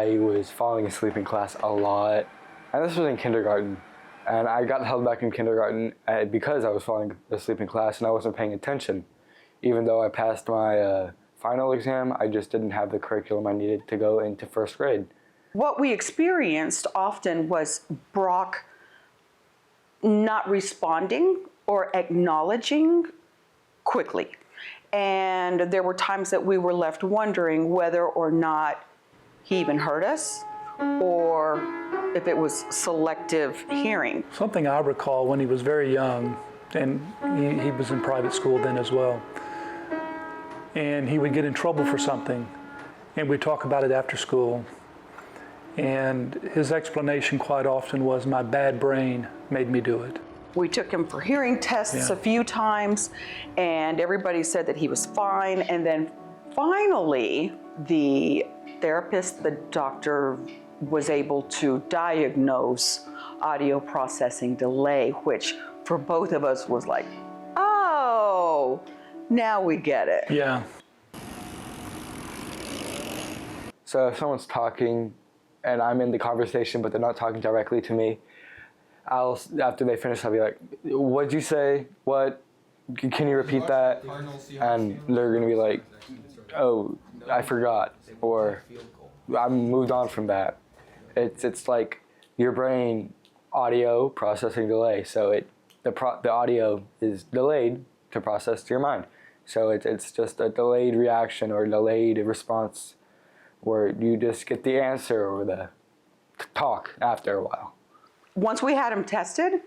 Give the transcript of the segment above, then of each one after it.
I was falling asleep in class a lot, and this was in kindergarten. And I got held back in kindergarten because I was falling asleep in class and I wasn't paying attention. Even though I passed my final exam, I just didn't have the curriculum I needed to go into first grade. What we experienced often was Brock not responding or acknowledging quickly. And there were times that we were left wondering whether or not he even heard us or if it was selective hearing. Something I recall when he was very young, and he was in private school then as well, and he would get in trouble for something, and we'd talk about it after school. And his explanation quite often was, my bad brain made me do it. We took him for hearing tests a few times, and everybody said that he was fine. And then finally, the therapist, the doctor, was able to diagnose audio processing delay, which for both of us was like, oh, now we get it. Yeah. So if someone's talking and I'm in the conversation but they're not talking directly to me, after they finish, I'll be like, what'd you say? What? Can you repeat that? And they're gonna be like, oh, I forgot, or I moved on from that. It's like your brain audio processing delay. So the audio is delayed to process to your mind. So it's just a delayed reaction or delayed response where you just get the answer or the talk after a while. Once we had him tested,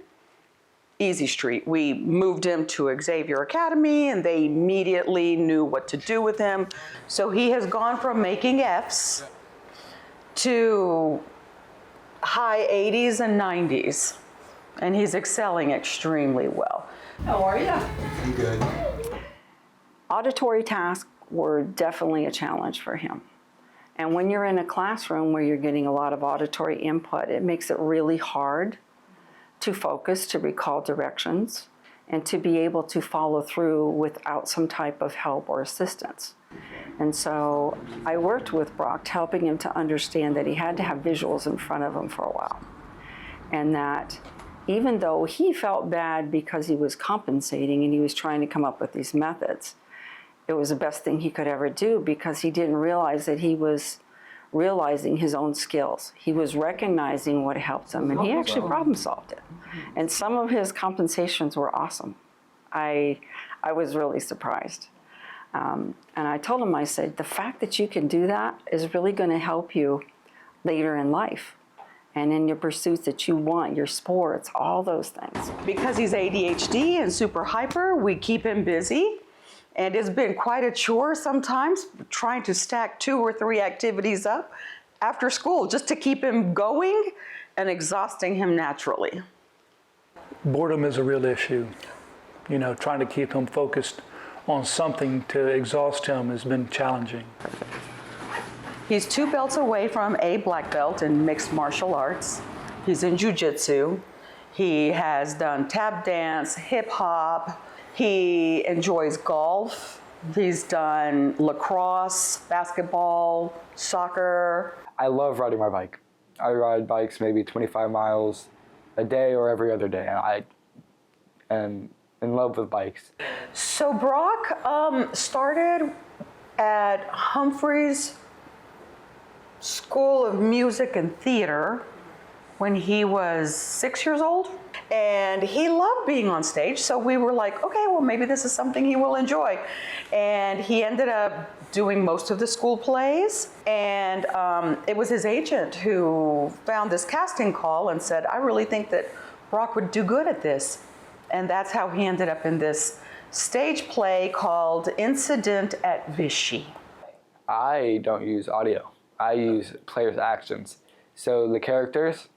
easy street. We moved him to Xavier Academy and they immediately knew what to do with him. So he has gone from making Fs to high 80s and 90s, and he's excelling extremely well. How are you? I'm good. Auditory tasks were definitely a challenge for him. And when you're in a classroom where you're getting a lot of auditory input, it makes it really hard to focus, to recall directions, and to be able to follow through without some type of help or assistance. And so I worked with Brock, helping him to understand that he had to have visuals in front of him for a while. And that even though he felt bad because he was compensating and he was trying to come up with these methods, it was the best thing he could ever do because he didn't realize that he was realizing his own skills. He was recognizing what helped him, and he actually problem solved it. And some of his compensations were awesome. I was really surprised. And I told him, I said, the fact that you can do that is really going to help you later in life and in your pursuits that you want, your sports, all those things. Because he's ADHD and super hyper, we keep him busy. And it's been quite a chore sometimes trying to stack 2 or 3 activities up after school just to keep him going and exhausting him naturally. Boredom is a real issue. You know, trying to keep him focused on something to exhaust him has been challenging. He's 2 belts away from a black belt in mixed martial arts. He's in jiu-jitsu. He has done tap dance, hip hop. He enjoys golf. He's done lacrosse, basketball, soccer. I love riding my bike. I ride bikes maybe 25 miles a day or every other day, and I am in love with bikes. So Brock started at Humphreys School of Music and Theater when he was 6 years old. And he loved being on stage, so we were like, okay, well, maybe this is something he will enjoy. And he ended up doing most of the school plays, and it was his agent who found this casting call and said, I really think that Brock would do good at this. And that's how he ended up in this stage play called Incident at Vichy. I don't use audio. I use players' actions. So the characters,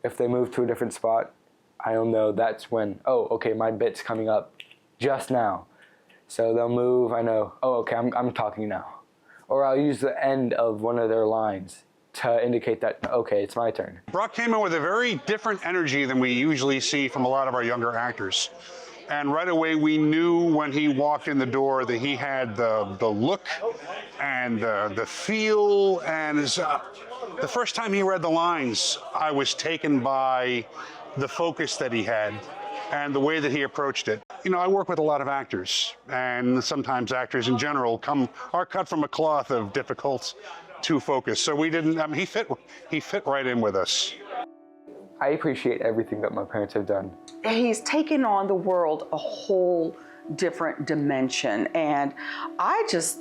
if they move to a different spot, I'll know that's when, oh, okay, my bit's coming up just now. So they'll move, I know, oh, okay, I'm talking now. Or I'll use the end of one of their lines to indicate that, okay, it's my turn. Brock came in with a very different energy than we usually see from a lot of our younger actors. And right away, we knew when he walked in the door that he had the look and the feel and his The first time he read the lines, I was taken by the focus that he had and the way that he approached it. You know, I work with a lot of actors, and sometimes actors in general are cut from a cloth of difficult to focus. So we didn't, I mean, he fit right in with us. I appreciate everything that my parents have done. He's taken on the world a whole different dimension, and I just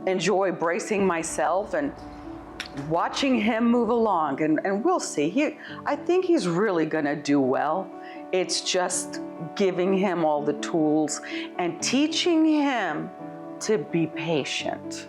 enjoy bracing myself and watching him move along, and we'll see. I think he's really gonna do well. It's just giving him all the tools and teaching him to be patient.